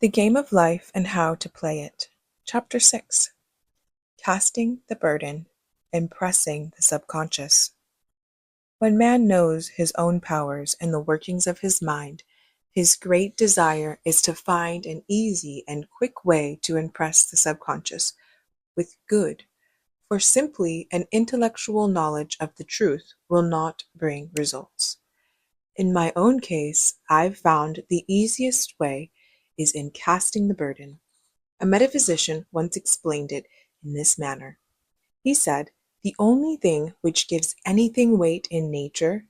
The Game of Life and How to Play It. Chapter 6. Casting the Burden, Impressing the Subconscious. When man knows his own powers and the workings of his mind, his great desire is to find an easy and quick way to impress the subconscious with good, for simply an intellectual knowledge of the truth will not bring results. In my own case, I've found the easiest way is in casting the burden. A metaphysician once explained it in this manner. He said, "The only thing which gives anything weight in nature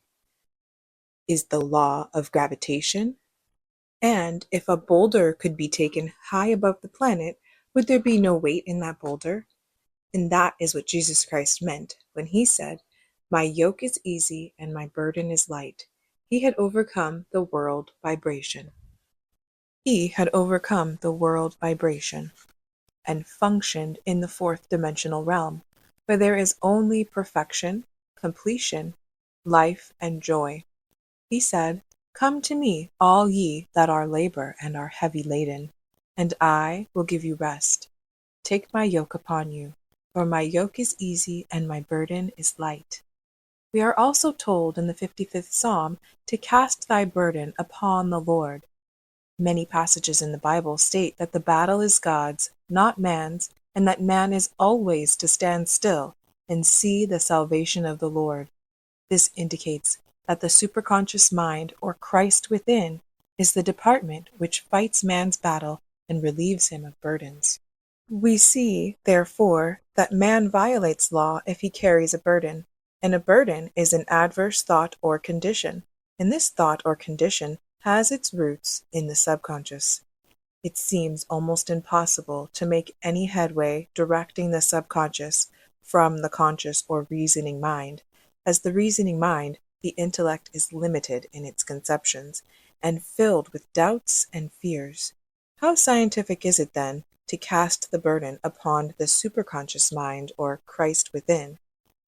is the law of gravitation, and if a boulder could be taken high above the planet, would there be no weight in that boulder?" And that is what Jesus Christ meant when he said, "My yoke is easy and my burden is light." He had overcome the world vibration. He had overcome the world vibration and functioned in the fourth dimensional realm, where there is only perfection, completion, life, and joy. He said, "Come to me, all ye that are labor and are heavy laden, and I will give you rest. Take my yoke upon you, for my yoke is easy and my burden is light." We are also told in the 55th Psalm to cast thy burden upon the Lord. Many passages in the Bible state that the battle is God's, not man's, and that man is always to stand still and see the salvation of the Lord. This indicates that the superconscious mind, or Christ within, is the department which fights man's battle and relieves him of burdens. We see, therefore, that man violates law if he carries a burden, and a burden is an adverse thought or condition, and this thought or condition has its roots in the subconscious. It seems almost impossible to make any headway directing the subconscious from the conscious or reasoning mind. As the reasoning mind, the intellect is limited in its conceptions and filled with doubts and fears. How scientific is it, then, to cast the burden upon the superconscious mind, or Christ within,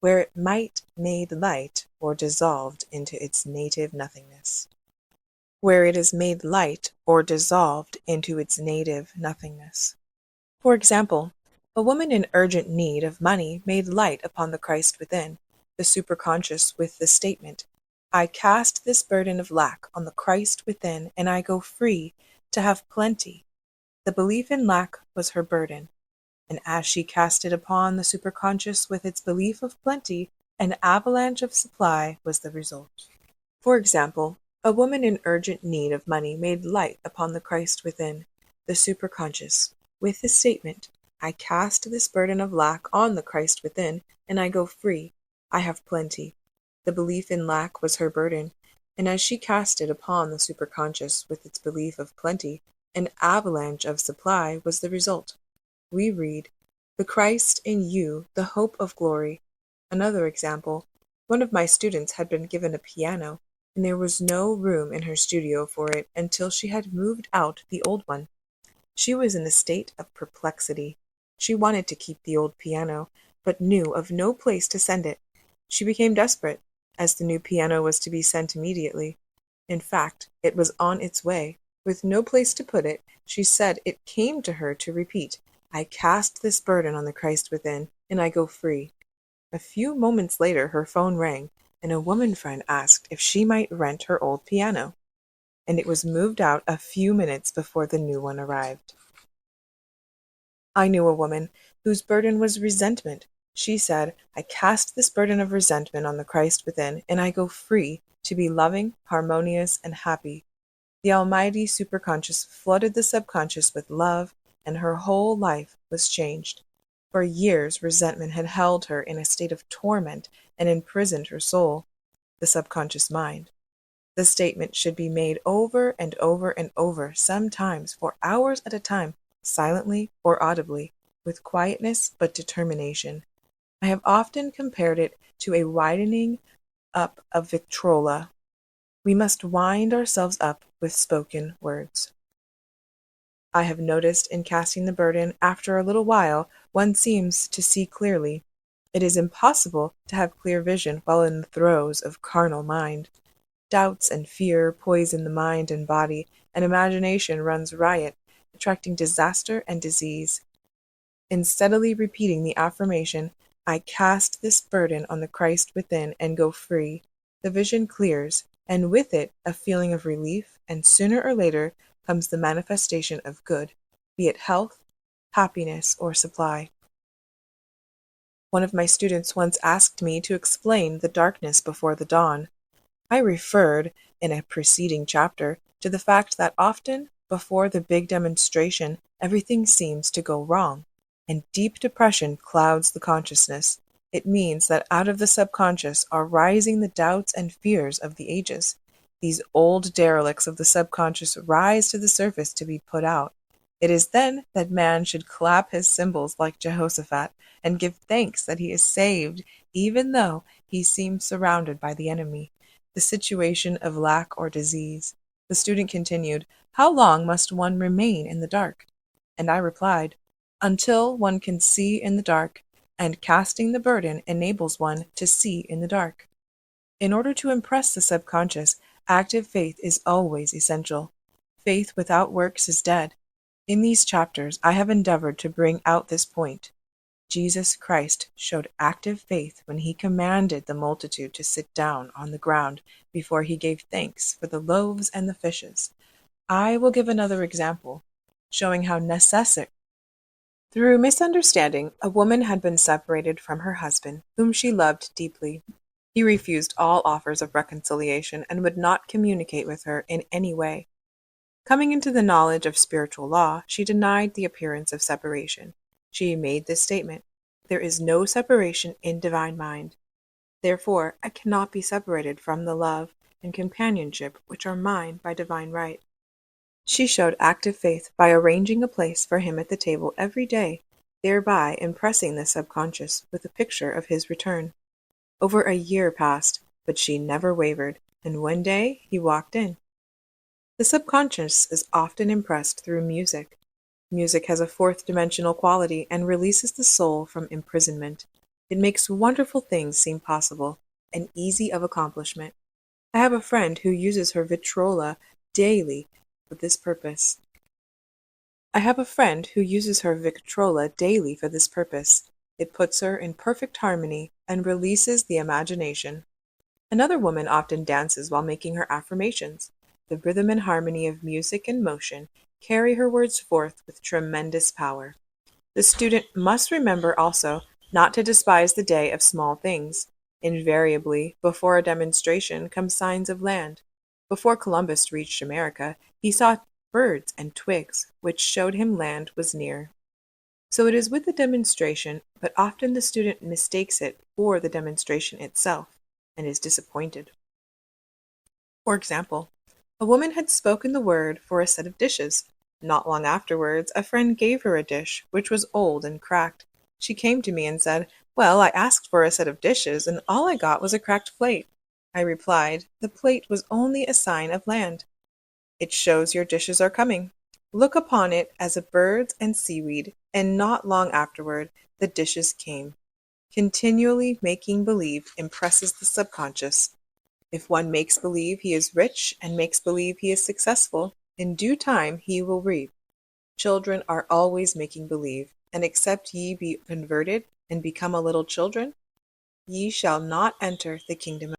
where it might made light or dissolved into its native nothingness? Where it is made light or dissolved into its native nothingness. For example, a woman in urgent need of money made light upon the Christ within, the superconscious, with the statement, "I cast this burden of lack on the Christ within, and I go free to have plenty." The belief in lack was her burden, and as she cast it upon the superconscious with its belief of plenty, an avalanche of supply was the result. For example, a woman in urgent need of money made light upon the Christ within, the superconscious, with the statement, "I cast this burden of lack on the Christ within, and I go free. I have plenty." The belief in lack was her burden, and as she cast it upon the superconscious with its belief of plenty, an avalanche of supply was the result. We read, "The Christ in you, the hope of glory." Another example, one of my students had been given a piano, and there was no room in her studio for it until she had moved out the old one. She was in a state of perplexity. She wanted to keep the old piano, but knew of no place to send it. She became desperate, as the new piano was to be sent immediately. In fact, it was on its way. With no place to put it, she said it came to her to repeat, "I cast this burden on the Christ within, and I go free." A few moments later her phone rang, and a woman friend asked if she might rent her old piano, and it was moved out a few minutes before the new one arrived. I knew a woman whose burden was resentment. She said, "I cast this burden of resentment on the Christ within, and I go free to be loving, harmonious, and happy." The almighty superconscious flooded the subconscious with love, and her whole life was changed. For years, resentment had held her in a state of torment and imprisoned her soul, the subconscious mind. The statement should be made over and over and over, sometimes for hours at a time, silently or audibly, with quietness but determination. I have often compared it to a widening up of Victrola. We must wind ourselves up with spoken words. I have noticed in casting the burden, after a little while, one seems to see clearly. It is impossible to have clear vision while in the throes of carnal mind. Doubts and fear poison the mind and body, and imagination runs riot, attracting disaster and disease. In steadily repeating the affirmation, I cast this burden on the Christ within and go free, the vision clears, and with it a feeling of relief, and sooner or later comes the manifestation of good, be it health, happiness, or supply. One of my students once asked me to explain the darkness before the dawn. I referred, in a preceding chapter, to the fact that often, before the big demonstration, everything seems to go wrong, and deep depression clouds the consciousness. It means that out of the subconscious are rising the doubts and fears of the ages. These old derelicts of the subconscious rise to the surface to be put out. It is then that man should clap his cymbals like Jehoshaphat and give thanks that he is saved, even though he seems surrounded by the enemy. The situation of lack or disease. The student continued, "How long must one remain in the dark?" And I replied, "Until one can see in the dark, and casting the burden enables one to see in the dark." In order to impress the subconscious, active faith is always essential. Faith without works is dead. In these chapters, I have endeavored to bring out this point. Jesus Christ showed active faith when he commanded the multitude to sit down on the ground before he gave thanks for the loaves and the fishes. I will give another example, showing how necessary. Through misunderstanding, a woman had been separated from her husband, whom she loved deeply. He refused all offers of reconciliation and would not communicate with her in any way. Coming into the knowledge of spiritual law, she denied the appearance of separation. She made this statement: "There is no separation in divine mind. Therefore, I cannot be separated from the love and companionship which are mine by divine right." She showed active faith by arranging a place for him at the table every day, thereby impressing the subconscious with a picture of his return. Over a year passed, but she never wavered, and one day he walked in. The subconscious is often impressed through music. Music has a fourth-dimensional quality and releases the soul from imprisonment. It makes wonderful things seem possible and easy of accomplishment. I have a friend who uses her vitrola daily for this purpose. It puts her in perfect harmony and releases the imagination. Another woman often dances while making her affirmations. The rhythm and harmony of music and motion carry her words forth with tremendous power. The student must remember also not to despise the day of small things. Invariably, before a demonstration come signs of land. Before Columbus reached America, he saw birds and twigs, which showed him land was near. So it is with the demonstration, but often the student mistakes it for the demonstration itself and is disappointed. For example, a woman had spoken the word for a set of dishes. Not long afterwards, a friend gave her a dish, which was old and cracked. She came to me and said, "Well, I asked for a set of dishes, and all I got was a cracked plate." I replied, "The plate was only a sign of land. It shows your dishes are coming. Look upon it as a birds and seaweed," and not long afterward, the dishes came. Continually making believe impresses the subconscious. If one makes believe he is rich and makes believe he is successful, in due time he will reap. Children are always making believe, and except ye be converted and become a little children, ye shall not enter the kingdom of